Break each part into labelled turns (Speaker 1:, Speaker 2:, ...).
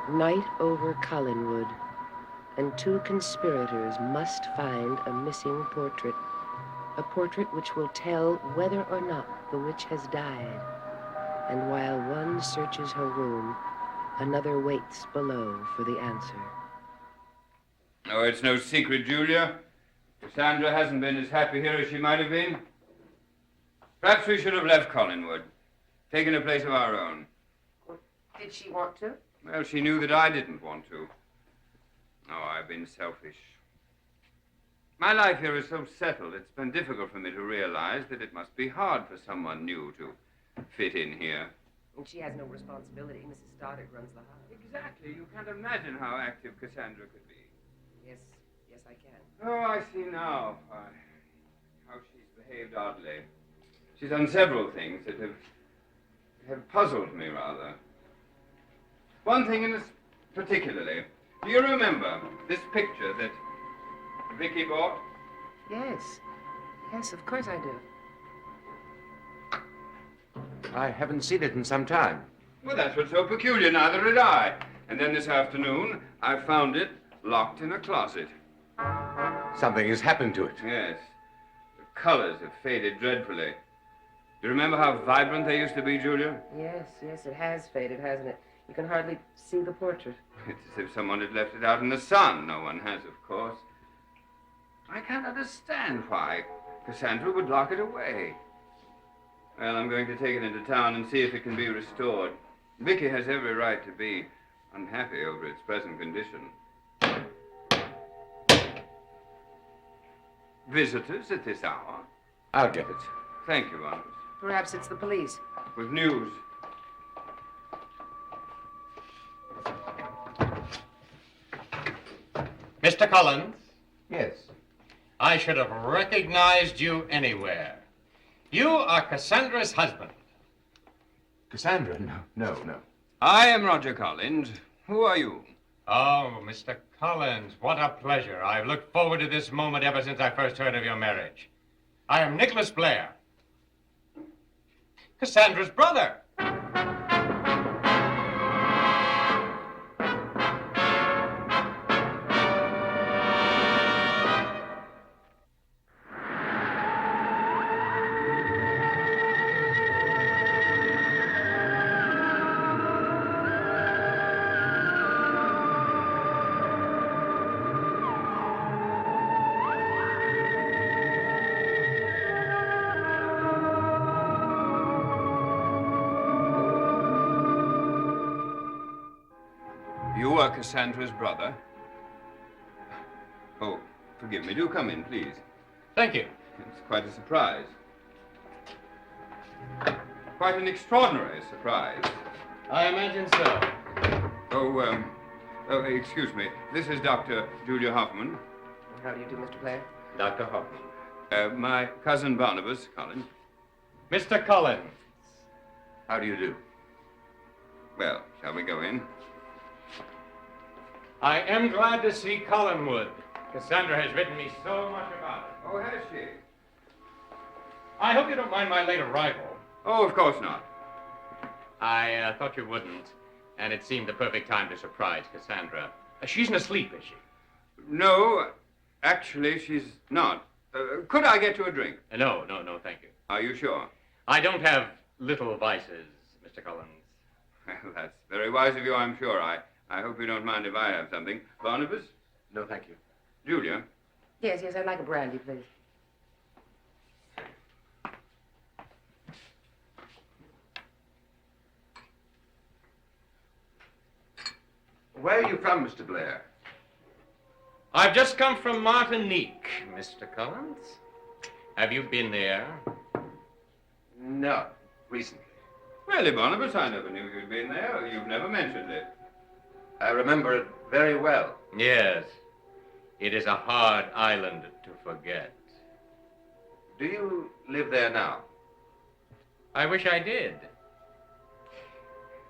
Speaker 1: Night over Collinwood, and two conspirators must find a missing portrait. A portrait which will tell whether or not the witch has died. And while one searches her room, another waits below for the answer.
Speaker 2: Oh, it's no secret, Julia. Cassandra hasn't been as happy here as she might have been. Perhaps we should have left Collinwood, taken a place of our own.
Speaker 1: Did she want to?
Speaker 2: Well, she knew that I didn't want to. Oh, I've been selfish. My life here is so settled, it's been difficult for me to realize that it must be hard for someone new to fit in here.
Speaker 1: And she has no responsibility. Mrs. Stoddard runs the house.
Speaker 2: Exactly. You can't imagine how active Cassandra could be.
Speaker 1: Yes, I can.
Speaker 2: Oh, I see now how she's behaved oddly. She's done several things that have puzzled me, rather. One thing in this particularly. Do you remember this picture that Vicky bought?
Speaker 1: Yes, of course I do.
Speaker 3: I haven't seen it in some time.
Speaker 2: Well, that's what's so peculiar. Neither did I. And then this afternoon, I found it locked in a closet.
Speaker 3: Something has happened to it.
Speaker 2: Yes. The colors have faded dreadfully. Do you remember how vibrant they used to be, Julia?
Speaker 1: Yes, it has faded, hasn't it? You can hardly see the portrait.
Speaker 2: It's as if someone had left it out in the sun. No one has, of course. I can't understand why Cassandra would lock it away. Well, I'm going to take it into town and see if it can be restored. Vicky has every right to be unhappy over its present condition. Visitors at this hour?
Speaker 3: I'll get it.
Speaker 2: Thank you, Barnabas.
Speaker 1: Perhaps it's the police.
Speaker 2: With news.
Speaker 4: Mr. Collins?
Speaker 3: Yes.
Speaker 4: I should have recognized you anywhere. You are Cassandra's husband.
Speaker 3: Cassandra? No.
Speaker 2: I am Roger Collins. Who are you?
Speaker 4: Oh, Mr. Collins, what a pleasure. I've looked forward to this moment ever since I first heard of your marriage. I am Nicholas Blair, Cassandra's brother.
Speaker 2: You are Cassandra's brother? Oh, forgive me. Do come in, please.
Speaker 4: Thank you.
Speaker 2: It's quite a surprise. Quite an extraordinary surprise.
Speaker 4: I imagine so.
Speaker 2: Oh, excuse me. This is Dr. Julia Hoffman.
Speaker 1: How do you do, Mr. Blair?
Speaker 4: Dr. Hoffman.
Speaker 2: My cousin Barnabas Collins.
Speaker 4: Mr. Collins.
Speaker 3: How do you do?
Speaker 2: Well, shall we go in?
Speaker 4: I am glad to see Collinwood. Cassandra has written me so much about it.
Speaker 2: Oh, has she?
Speaker 4: I hope you don't mind my late arrival.
Speaker 2: Oh, of course not.
Speaker 4: I thought you wouldn't, and it seemed the perfect time to surprise Cassandra. She's not asleep, is she?
Speaker 2: No, actually, she's not. Could I get you a drink?
Speaker 4: No, thank you.
Speaker 2: Are you sure?
Speaker 4: I don't have little vices, Mr. Collins.
Speaker 2: Well, that's very wise of you, I'm sure. I hope you don't mind if I have something. Barnabas?
Speaker 3: No, thank you.
Speaker 2: Julia?
Speaker 1: Yes, I'd like a brandy, please.
Speaker 3: Where are you from, Mr. Blair?
Speaker 4: I've just come from Martinique, Mr. Collins. Have you been there?
Speaker 3: No, recently.
Speaker 2: Really, Barnabas, I never knew you'd been there. You've never mentioned it.
Speaker 3: I remember it very well.
Speaker 4: Yes. It is a hard island to forget.
Speaker 3: Do you live there now?
Speaker 4: I wish I did.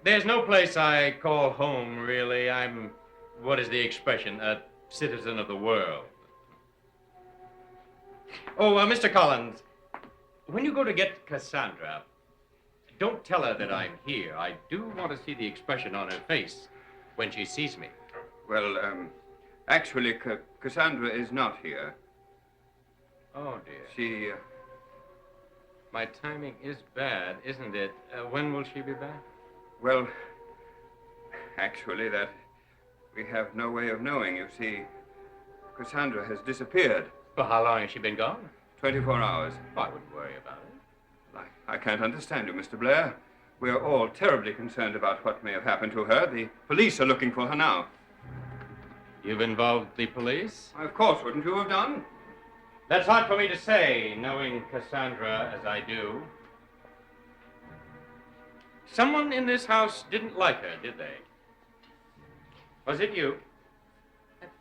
Speaker 4: There's no place I call home, really. I'm, what is the expression, a citizen of the world. Oh, Mr. Collins, when you go to get Cassandra, don't tell her that I'm here. I do want to see the expression on her face. when she sees me.
Speaker 2: Well, actually, Cassandra is not here.
Speaker 4: Oh, dear.
Speaker 2: She,
Speaker 4: My timing is bad, isn't it? When will she be back?
Speaker 2: well, actually, that we have no way of knowing. You see, Cassandra has disappeared.
Speaker 4: For how long has she been gone?
Speaker 2: 24 hours.
Speaker 4: Oh, I wouldn't worry about it.
Speaker 2: I can't understand you, Mr. Blair. We're all terribly concerned about what may have happened to her. The police are looking for her now.
Speaker 4: You've involved the police?
Speaker 2: Of course, wouldn't you have done?
Speaker 4: That's hard for me to say, knowing Cassandra as I do. Someone in this house didn't like her, did they? Was it you?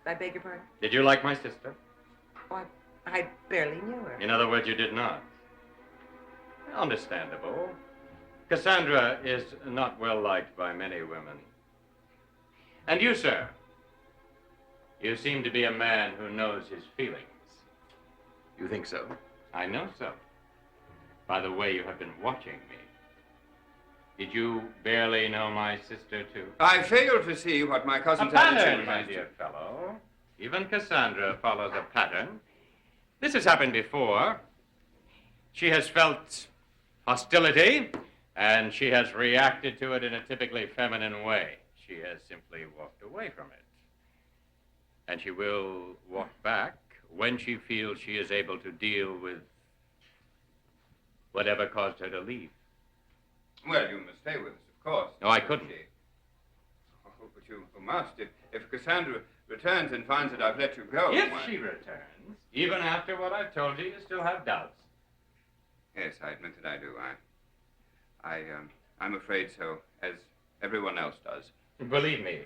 Speaker 5: I beg your pardon?
Speaker 4: Did you like my sister?
Speaker 5: Oh, I barely knew her.
Speaker 4: In other words, you did not. Understandable. Cassandra is not well liked by many women. And you, sir, you seem to be a man who knows his feelings.
Speaker 3: You think so?
Speaker 4: I know so. By the way you have been watching me. Did you barely know my sister, too?
Speaker 2: I fail to see what my
Speaker 4: A
Speaker 2: cousin's
Speaker 4: pattern,
Speaker 2: attitude
Speaker 4: my
Speaker 2: is.
Speaker 4: dear fellow. Even Cassandra follows a pattern. This has happened before. She has felt hostility, and she has reacted to it in a typically feminine way. She has simply walked away from it. And she will walk back when she feels she is able to deal with whatever caused her to leave.
Speaker 2: Well, you must stay with us, of course.
Speaker 4: No, I couldn't.
Speaker 2: Oh, but you must. If Cassandra returns and finds that I've let you go...
Speaker 4: If
Speaker 2: why-
Speaker 4: she returns, even after what I've told you, you still have doubts.
Speaker 2: Yes, I admit that I do. I'm afraid so, as everyone else does.
Speaker 4: Believe me,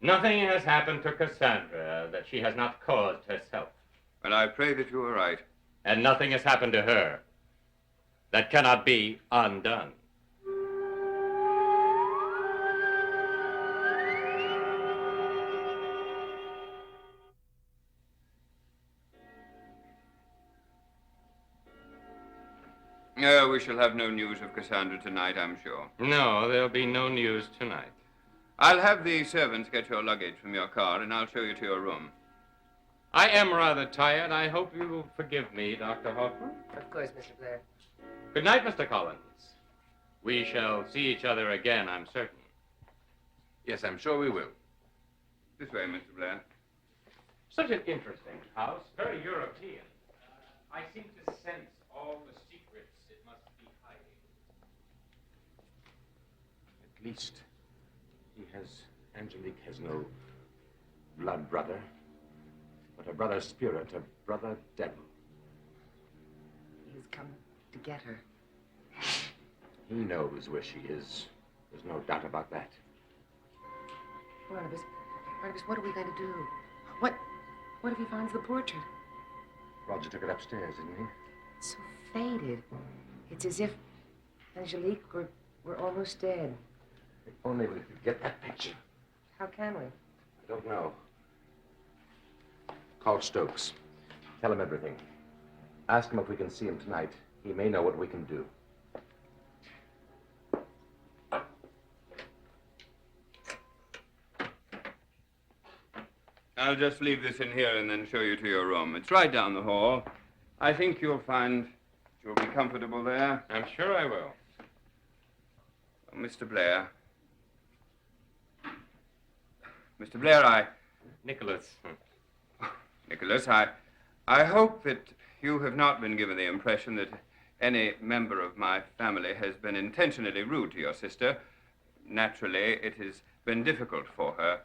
Speaker 4: nothing has happened to Cassandra that she has not caused herself.
Speaker 2: But I pray that you are right.
Speaker 4: And nothing has happened to her that cannot be undone.
Speaker 2: We shall have no news of Cassandra tonight, I'm sure.
Speaker 4: No, there'll be no news tonight.
Speaker 2: I'll have the servants get your luggage from your car, and I'll show you to your room.
Speaker 4: I am rather tired. I hope you will forgive me, Dr. Hoffman.
Speaker 1: Of course, Mr. Blair.
Speaker 4: Good night, Mr. Collins. We shall see each other again, I'm certain.
Speaker 3: Yes, I'm sure we will.
Speaker 2: This way, Mr. Blair.
Speaker 4: Such an interesting house, very European. I seem to sense all the secrets it must be hiding.
Speaker 3: At least Angelique has no blood brother, but a brother spirit, a brother devil.
Speaker 1: He's come to get her.
Speaker 3: He knows where she is. There's no doubt about that.
Speaker 1: Barnabas, what are we going to do? What if he finds the portrait?
Speaker 3: Roger took it upstairs, didn't he?
Speaker 1: It's so faded. It's as if Angelique were almost dead.
Speaker 3: If only we could get that picture.
Speaker 1: How can we?
Speaker 3: I don't know. Call Stokes. Tell him everything. Ask him if we can see him tonight. He may know what we can do.
Speaker 2: I'll just leave this in here and then show you to your room. It's right down the hall. I think you'll find you'll be comfortable there.
Speaker 4: I'm sure I will.
Speaker 2: Oh, Mr. Blair. Mr. Blair,
Speaker 4: Nicholas.
Speaker 2: Nicholas, I hope that you have not been given the impression that any member of my family has been intentionally rude to your sister. Naturally, it has been difficult for her.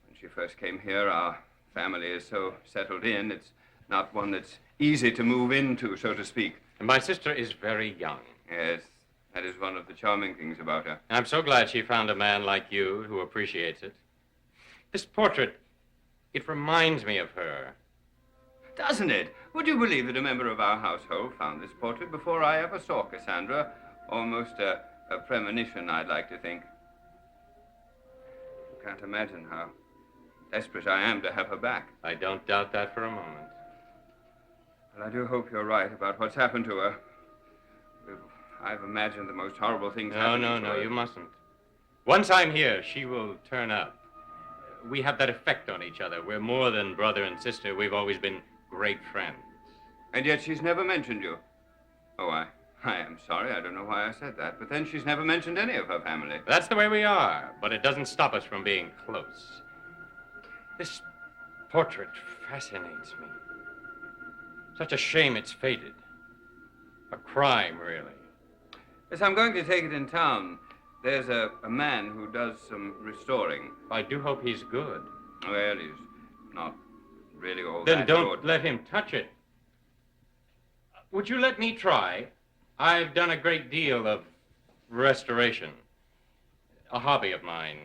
Speaker 2: When she first came here, our family is so settled in, it's not one that's easy to move into, so to speak.
Speaker 4: My sister is very young.
Speaker 2: Yes, that is one of the charming things about her.
Speaker 4: I'm so glad she found a man like you who appreciates it. This portrait, it reminds me of her.
Speaker 2: Doesn't it? Would you believe that a member of our household found this portrait before I ever saw Cassandra? Almost a premonition, I'd like to think. You can't imagine how desperate I am to have her back.
Speaker 4: I don't doubt that for a moment.
Speaker 2: Well, I do hope you're right about what's happened to her. I've imagined the most horrible things happening to her.
Speaker 4: No, you mustn't. Once I'm here, she will turn up. we have that effect on each other. We're more than brother and sister. We've always been great friends.
Speaker 2: And yet she's never mentioned you. Oh, I am sorry. I don't know why I said that. But then she's never mentioned any of her family.
Speaker 4: That's the way we are, but it doesn't stop us from being close. This portrait fascinates me. Such a shame it's faded. A crime, really.
Speaker 2: Yes, I'm going to take it in town. There's a man who does some restoring.
Speaker 4: I do hope he's good.
Speaker 2: Well, he's not really all
Speaker 4: Then
Speaker 2: that
Speaker 4: don't
Speaker 2: good.
Speaker 4: let him touch it. Would you let me try? I've done a great deal of restoration. A hobby of mine.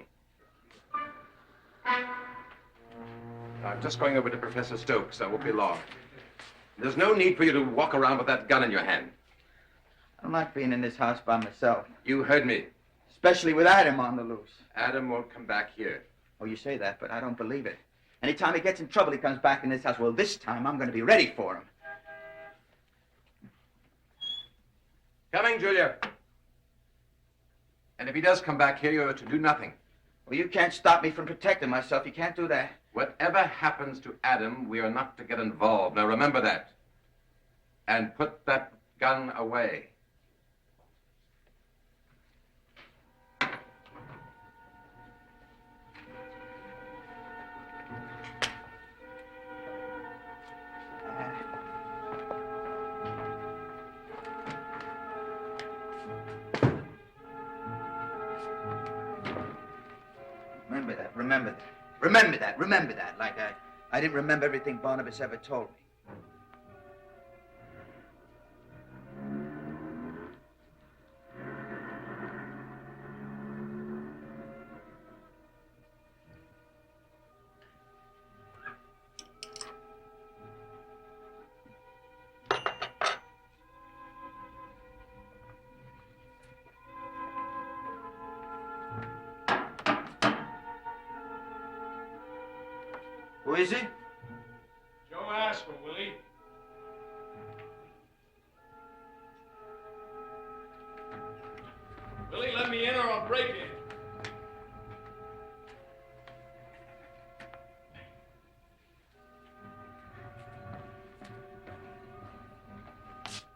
Speaker 3: I'm just going over to Professor Stokes. I won't be long. There's no need for you to walk around with that gun in your hand.
Speaker 6: I don't like being in this house by myself,
Speaker 3: You heard me.
Speaker 6: especially with Adam on the loose.
Speaker 3: Adam won't come back here.
Speaker 6: Oh, you say that, but I don't believe it. Anytime he gets in trouble, he comes back in this house. Well, this time I'm going to be ready for him.
Speaker 3: Coming, Julia. And if he does come back here, you're to do nothing.
Speaker 6: Well, you can't stop me from protecting myself. You can't do that.
Speaker 3: Whatever happens to Adam, we are not to get involved. Now remember that. And put that gun away.
Speaker 6: Remember that, remember that. Remember that, remember that. Like I didn't remember everything Barnabas ever told me. Who is it?
Speaker 4: Joe Haskell, Willie. Willie, let me in or I'll break in.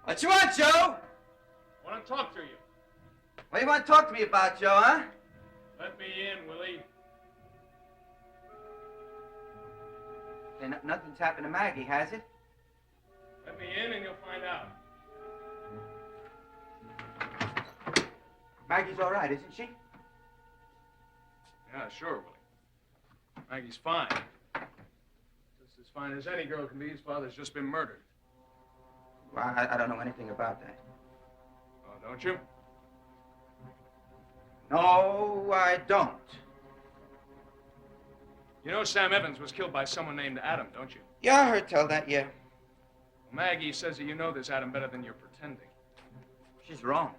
Speaker 6: What you want, Joe?
Speaker 4: I want to talk to you.
Speaker 6: What do you want to talk to me about, Joe, huh?
Speaker 4: Let me in, Willie.
Speaker 6: Hey, nothing's happened to Maggie, has it?
Speaker 4: Let me in and you'll find out.
Speaker 6: Maggie's all right, isn't she?
Speaker 7: Yeah, sure, Willie. Maggie's fine. Just as fine as any girl can be. His father's just been murdered.
Speaker 6: Well, I don't know anything about that.
Speaker 7: Oh, don't you?
Speaker 6: No, I don't.
Speaker 7: You know Sam Evans was killed by someone named Adam, don't you?
Speaker 6: Yeah, I heard tell that, yeah.
Speaker 7: Well, Maggie says that you know this Adam better than you're pretending.
Speaker 6: She's wrong.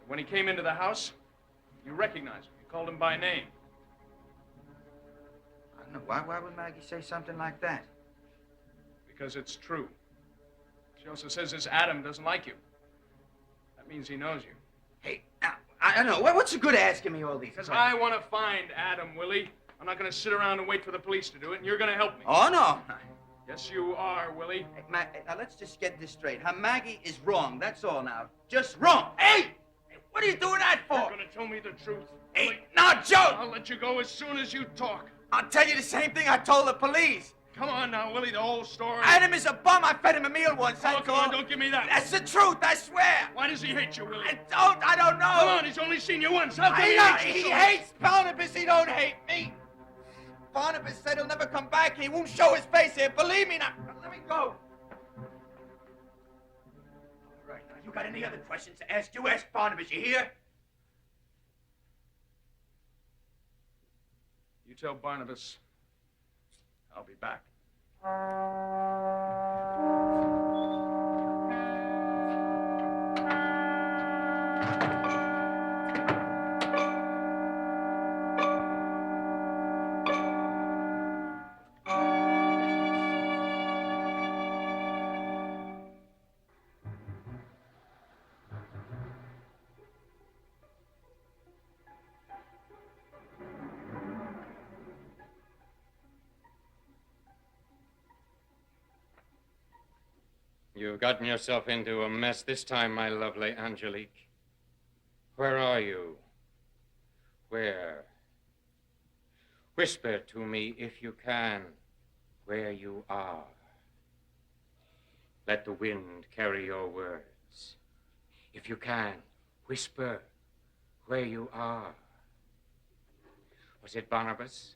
Speaker 7: When he came into the house, you recognized him. You called him by name.
Speaker 6: I don't know. Why would Maggie say something like that?
Speaker 7: Because it's true. She also says this Adam doesn't like you. That means he knows you.
Speaker 6: Hey, now, I don't know. What's the good of asking me all these
Speaker 7: Because
Speaker 6: questions?
Speaker 7: I want to find Adam, Willie. I'm not going to sit around and wait for the police to do it, and you're going to help me.
Speaker 6: Oh, no.
Speaker 7: Yes, you are, Willie.
Speaker 6: Hey, now, let's just get this straight. Maggie is wrong. That's all now. Just wrong. Hey! What are you doing that for?
Speaker 7: You're going to tell me the truth.
Speaker 6: Hey,
Speaker 7: Willie.
Speaker 6: now, Joe!
Speaker 7: I'll let you go as soon as you talk.
Speaker 6: I'll tell you the same thing I told the police.
Speaker 7: Come on now, Willie, the whole story.
Speaker 6: Adam is a bum. I fed him a meal once.
Speaker 7: Oh,
Speaker 6: That's
Speaker 7: come
Speaker 6: all.
Speaker 7: on, don't give me that.
Speaker 6: That's the truth, I swear.
Speaker 7: Why does he hate you, Willie?
Speaker 6: I don't know.
Speaker 7: Come on, he's only seen you once. How come
Speaker 6: I know.
Speaker 7: he hates you
Speaker 6: He
Speaker 7: so
Speaker 6: hates Barnabas. He don't hate me. Barnabas said he'll never come back. He won't show his face here. Believe me now. Let me go. All right, now, you got any other questions to ask? You ask Barnabas, you hear?
Speaker 7: You tell Barnabas I'll be back.
Speaker 4: You've gotten yourself into a mess this time, my lovely Angelique. Where are you? Where? Whisper to me, if you can, where you are. Let the wind carry your words. If you can, whisper where you are. Was it Barnabas?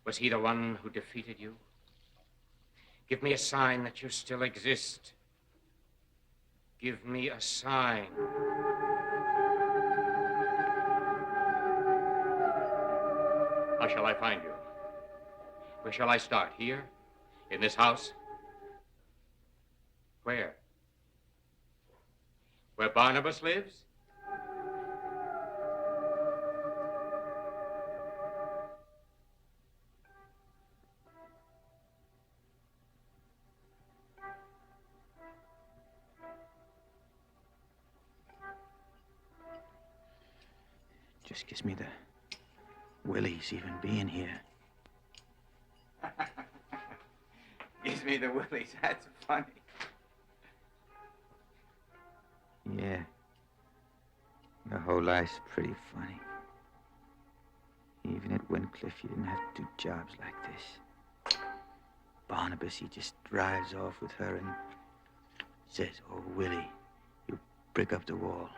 Speaker 4: Was he the one who defeated you? Give me a sign that you still exist. Give me a sign. How shall I find you? Where shall I start? Here? In this house? Where? Where Barnabas lives?
Speaker 6: Just gives me the willies even being here.
Speaker 8: Gives me the willies. That's funny.
Speaker 6: Yeah. Your whole life's pretty funny. Even at Wincliffe, you didn't have to do jobs like this. Barnabas, he just drives off with her and says, "Oh, Willie, you brick up the wall."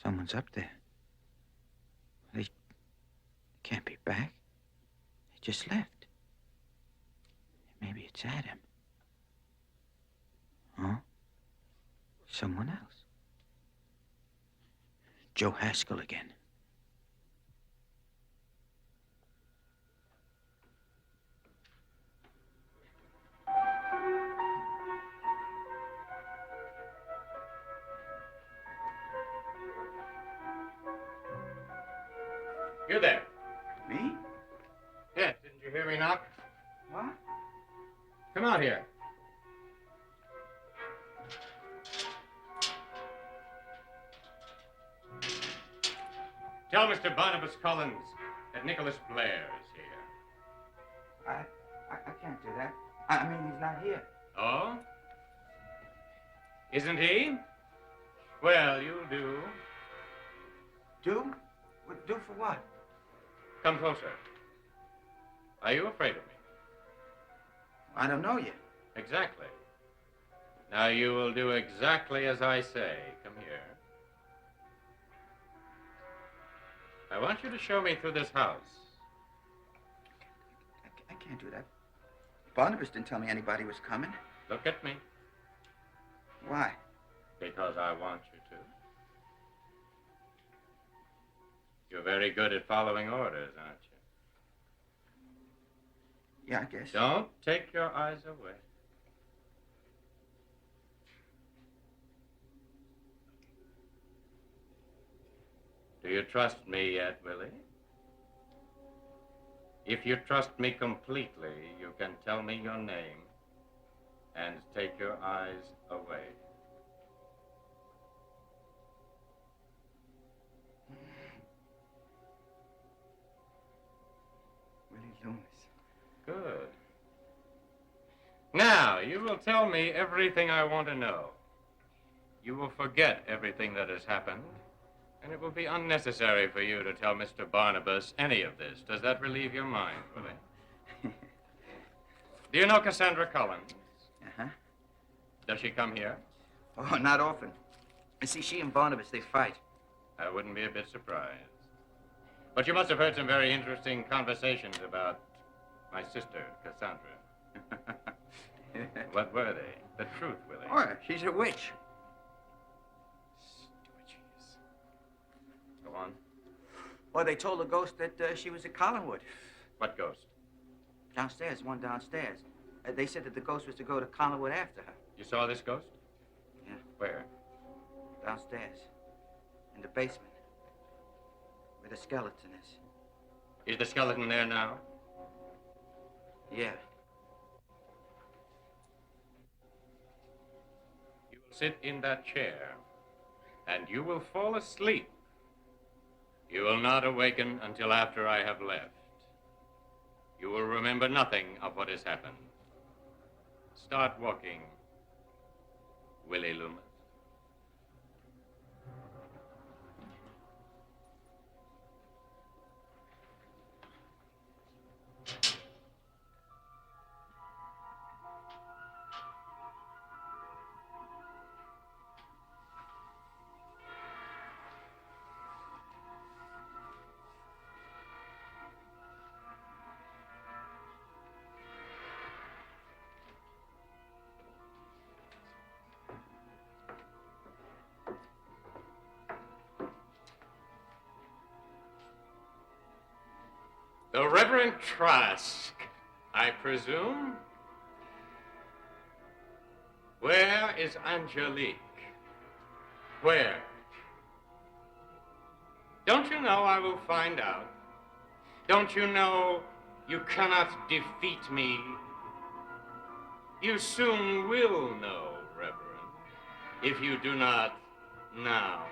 Speaker 6: Someone's up there. They can't be back. They just left. Maybe it's Adam. Huh? Someone else. Joe Haskell again.
Speaker 4: You there.
Speaker 8: Me?
Speaker 4: Yes, didn't you hear me knock?
Speaker 8: What?
Speaker 4: Come out here. Tell Mr. Barnabas Collins that Nicholas Blair is here.
Speaker 8: I can't do that. I mean, he's not here.
Speaker 4: Oh? Isn't he? Well, you'll do.
Speaker 8: Do? Do for what?
Speaker 4: Come closer. Are you afraid of me?
Speaker 8: I don't know you.
Speaker 4: Exactly. Now you will do exactly as I say. Come here. I want you to show me through this house.
Speaker 8: I can't do that. Barnabas didn't tell me anybody was coming.
Speaker 4: Look at me.
Speaker 8: Why?
Speaker 4: Because I want you to. You're very good at following orders, aren't you?
Speaker 8: Yeah, I guess.
Speaker 4: Don't take your eyes away. Do you trust me yet, Willie? If you trust me completely, you can tell me your name and take your eyes away.
Speaker 8: Willie Loomis.
Speaker 4: Good. Now, you will tell me everything I want to know. You will forget everything that has happened, and it will be unnecessary for you to tell Mr. Barnabas any of this. Does that relieve your mind, Willie? Do you know Cassandra Collins?
Speaker 8: Uh-huh.
Speaker 4: Does she come here?
Speaker 8: Oh, not often. I see she and Barnabas, they fight.
Speaker 4: I wouldn't be a bit surprised. But you must have heard some very interesting conversations about my sister, Cassandra. What were they? The truth, Willie.
Speaker 8: Oh, she's a witch.
Speaker 4: Stupid she is. Go on.
Speaker 8: Oh, they told the ghost that she was at Collinwood.
Speaker 4: What ghost?
Speaker 8: Downstairs, one downstairs. They said that the ghost was to go to Collinwood after her.
Speaker 4: You saw this ghost?
Speaker 8: Yeah.
Speaker 4: Where?
Speaker 8: Downstairs. In the basement. Where the skeleton is.
Speaker 4: Is the skeleton there now?
Speaker 8: Yeah.
Speaker 4: You will sit in that chair, and you will fall asleep You will not awaken until after I have left. You will remember nothing of what has happened. Start walking, Willie Loomis. The Reverend Trask, I presume? Where is Angelique? Where? Don't you know I will find out? Don't you know you cannot defeat me? You soon will know, Reverend, if you do not now.